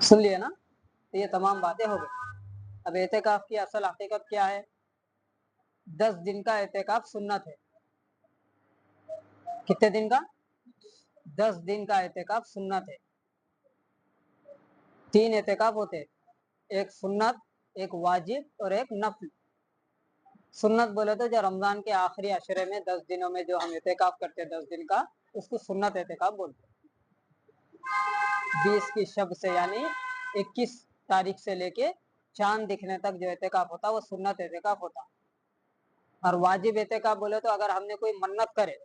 सुन लिए ना। तो ये तमाम बातें हो गई। अब एतेकाफ की असल हकीकत क्या है? 10 दिन का एतेकाफ सुन्नत है। कितने दिन का? 10 दिन का एतेकाफ सुन्नत है। 3 एतेकाफ होते हैं, एक सुन्नत, एक वाजिब और एक नफल। सुन्नत बोले तो जो रमजान के आखिरी अशरे में 10 दिनों में जो हम एतेकाफ करते हैं 10 दिन का, उसको सुन्नत एतेकाफ बोलते हैं। 20 की शब से यानी 21 तारीख से लेके चांद दिखने तक जो एतेकाफ होता है वो सुन्नत एतेकाफ होता। और वाजिब एतेकाफ बोले तो अगर हमने कोई मन्नत करे,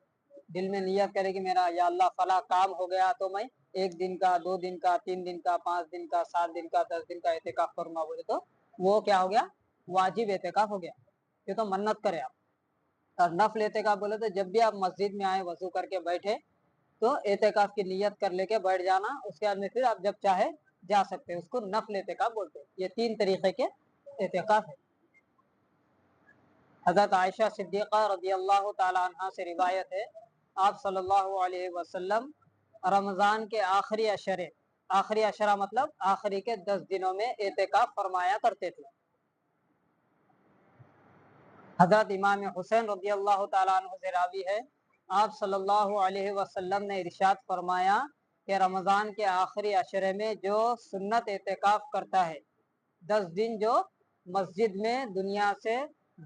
दिल में नियत करे कि मेरा या अल्लाह फला काम हो गया तो मैं 1 दिन का, 2 दिन का, 3 दिन का, 5 दिन का, 7 दिन का, 10 दिन का एतेकाफ करूंगा बोले तो वो क्या हो गया? वाजिब एतेकाफ हो गया। ये तो मन्नत करे आप। और नफल एतेकाफ बोले तो जब भी आप मस्जिद में आए, वजू करके बैठे, तो एतेकाफ की नियत कर लेके बैठ जाना, उसके बाद में फिर आप जब चाहे जा सकते हैं, उसको नफल एतेकाफ बोलते हैं। ये 3 तरीके के एतेकाफ है। हज़रत आयशा सिद्दीक़ा रज़ी अल्लाह ताला अन्हा से रिवायत है, आप सल्लल्लाहु अलैहि वसल्लम रमज़ान के आखिरी अशरा मतलब आखिरी के 10 दिनों में एतेकाफ फरमाया करते थे। हज़रत इमाम हुसैन रज़ी अल्लाह ताला अन्हु से रावी है, आप सल्लल्लाहु अलैहि वसल्लम ने इरशाद फरमाया कि रमज़ान के आखिरी अशरे में जो सुन्नत एतेकाफ करता है, 10 दिन जो मस्जिद में दुनिया से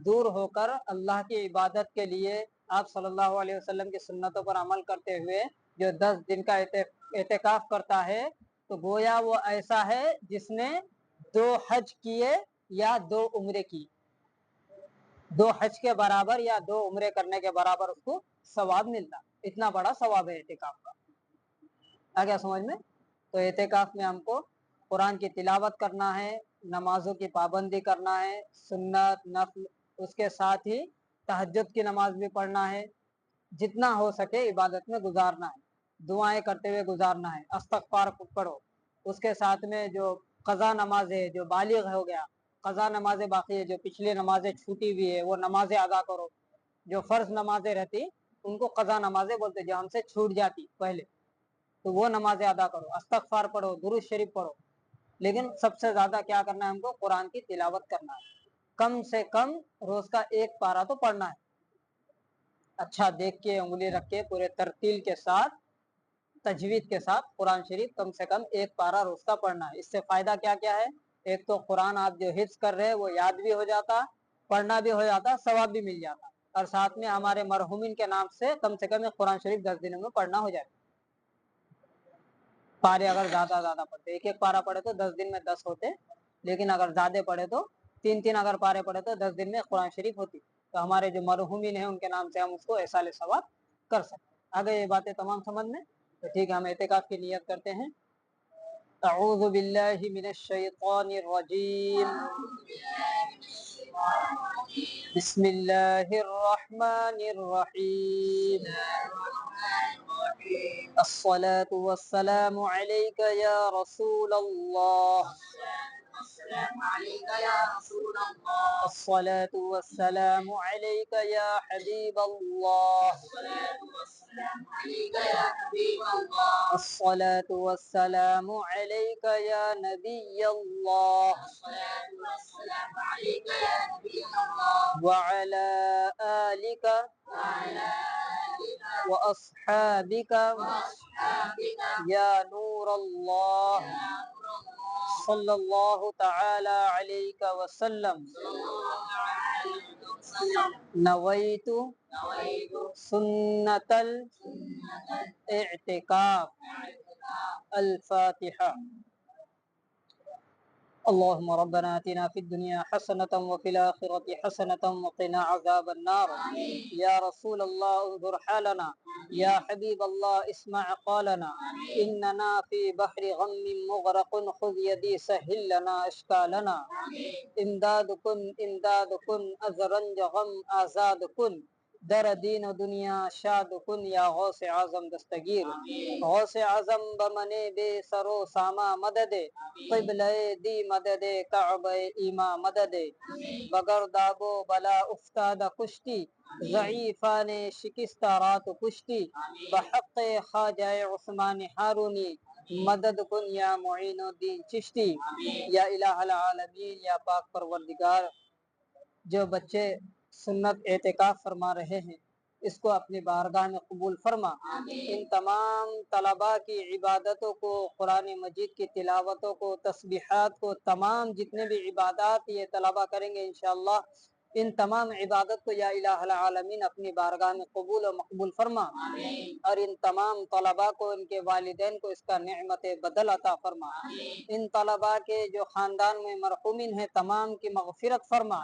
दूर होकर अल्लाह की इबादत के लिए आप सल्लल्लाहु अलैहि वसल्लम की सुन्नतों पर अमल करते हुए जो 10 दिन का एतेकाफ करता है, तो गोया वो ऐसा है जिसने 2 हज किए या 2 उम्रे की। 2 हज के बराबर या 2 उम्रे करने के बराबर उसको सवाब मिलता। इतना बड़ा सवाब है एतेकाफ का। आ गया समझ में? तो एतेकाफ में हमको कुरान की तिलावत करना है, नमाजों की पाबंदी करना है, सुन्नत नफल, उसके साथ ही तहज्जुद की नमाज भी पढ़ना है, जितना हो सके इबादत में गुजारना है, दुआएं करते हुए गुजारना है, इस्तग़फ़ार पढ़ो। उसके साथ में जो कज़ा नमाज है, जो बालिग हो गया, कज़ा नमाजें बाकी है, जो पिछली नमाजें छूटी हुई है वो नमाजें अदा करो। जो फ़र्ज नमाजें रहती उनको कज़ा नमाजें बोलते, जो हमसे छूट जाती पहले, तो वो नमाजें अदा करो, इस्तग़फ़ार पढ़ो, दुरूद शरीफ पढ़ो। लेकिन सबसे ज्यादा क्या करना है हमको? कुरान की तिलावत करना है। कम से कम रोज का 1 पारा तो पढ़ना है, अच्छा देख के, उंगली रख के, पूरे तरतील के साथ, तजवीद के साथ कुरान शरीफ कम से कम 1 पारा रोज का पढ़ना है। इससे फायदा क्या क्या है? एक तो कुरान आप जो हिफ्ज कर रहे हैं वो याद भी हो जाता, पढ़ना भी हो जाता, सवाब भी मिल जाता, और साथ में हमारे मरहुमीन के नाम से कम कुरान शरीफ 10 दिनों में पढ़ना हो जाए। पारे अगर ज्यादा पढ़ते, 1 पारा पढ़े तो 10 दिन में 10 होते, लेकिन अगर ज्यादा पढ़े तो 3 अगर पारे पढ़े तो 10 दिन में कुरान शरीफ होती। तो हमारे जो मरहुमीन है उनके नाम से हम उसको एसाले सवाब कर सकते। आगे ये बातें तमाम समझ में? तो ठीक है, हम एतेकाफ की नियत करते हैं। अऊज़ु बिल्लाहि मिनश शैतानिर रजीम, बिस्मिल्लाहिर रहमानिर रहीम, अस्सलातु वस्सलामु अलैका या रसूलल्लाह, अस्सलातु वस्सलामु अलैका या हबीबल्लाह, अस्सलातु वस्सलामु अलैका या नबियल्लाह, व अला आलिका व अस्हाबिका या नूरल्लाह, सल्लल्लाहु तआला अलैका वसल्लम, नवैतु सुन्नतल इअ्तिकाफ। अल फातिहा। अल्लाहुम्मा रब्बना आतिना फिद दुनिया हसनतम व फिल आखिरति हसनतम व क़िना अज़ाबन्नार। या रसूल अल्लाह उन्ज़ुर हालना, या हबीब अल्लाह इस्मा' क़ौलना, इन्नना फ़ी बहरि ग़म्मिन मुग़रक़ुन ख़ुज़ यदी सहिल लना अश्कालना, इमदाद कुन अज़रंज ग़म आज़ाद कुन, दर दीन दुनिया शाद कुन या गौसे आज़म दस्तगीर। गौसे आज़म बमने बे सरो सामा मददे, क़िबले दी मददे काबे ईमा मददे, बगर दाबो बला उफ्ताद कुश्ती, ज़ईफ़ा ने शिकिस्ता रात कुश्ती, बहक़्क़े ख़ाजाए उस्मान हारूनी, मदद कुन या मुईनुद्दीन चिश्ती या इलाहल आलमीन या पाक परवरदिगार, जो बच्चे सुन्नत एतिकाफ फरमा रहे हैं इसको अपनी बारगाह में कबूल फरमा। इन तमाम तलबा की इबादतों को, कुरान मजीद की तिलावतों को, तस्बीहात को, तमाम जितने भी इबादत ये तलबा करेंगे इंशाअल्लाह, इन तमाम इबादत को या इलाहल आलमीन अपनी बारगाह में कबूल और मकबूल फरमा। और इन तमाम तलबा को, इनके वालिदैन को इसका नेमत बदल अता फरमा। इन तलबा के जो खानदान में मरहूमिन है तमाम की मगफिरत फरमा,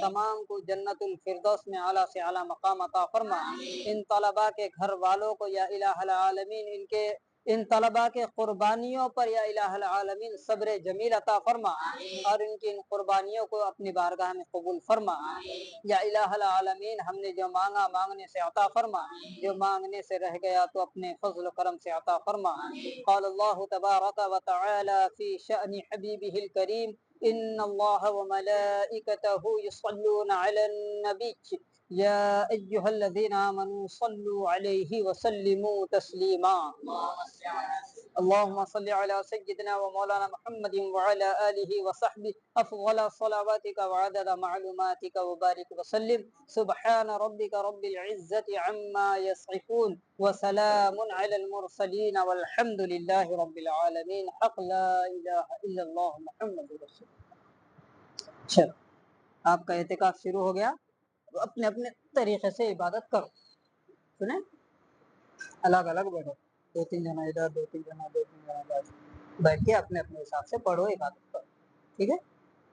तमाम को जन्नतुल फिरदौस में आला से आला मकाम अता फरमा। इन तलबा के घर वालों को या इलाहल आलमीन इनके इन तलबा के कुर्बानियों पर या इलाहल आलमीन सब्र जमील अता फरमा और इनकी इन कुर्बानियों को अपनी बारगाह में कबूल फरमा। या इलाहल आलमीन हमने जो मांगा मांगने से अता फरमा, जो मांगने से रह गया तो अपने फजल करम से अता फरमा। क़ाल अल्लाहु तबारक व तआला फी शअनि हबीबिहिल करीम इन्नल्लाह व मलाइकतहु युसल्लूना अलन नबी या अय्युहल्लज़ीना आमनू सल्लु अलैहि व सल्लिमू तस्लीमा। अल्लाहुम्मा सल्लि अला सय्यिदिना व मौलाना मुहम्मदिन व अला आलिहि व सहबिहि अफ़ज़ल सलावातिका व अदद मालूमातिका व बारिक व सल्लिम। सुब्हान रब्बिका रब्बिल इज़्ज़ति अम्मा यसिफून व सलामुन अलल मुरसलीन वल्हम्दुलिल्लाहि रब्बिल आलमीन। हक़ ला इलाहा इल्लल्लाह मुहम्मदुर रसूलुल्लाह। चलो, आपका एतिकाफ शुरू हो गया, तो अपने अपने तरीके से इबादत करो। सुने, अलग अलग बैठो, दो तीन जना इधर, दो तीन जना इधर, बैठ के अपने अपने हिसाब से पढ़ो, इबादत करो। ठीक है।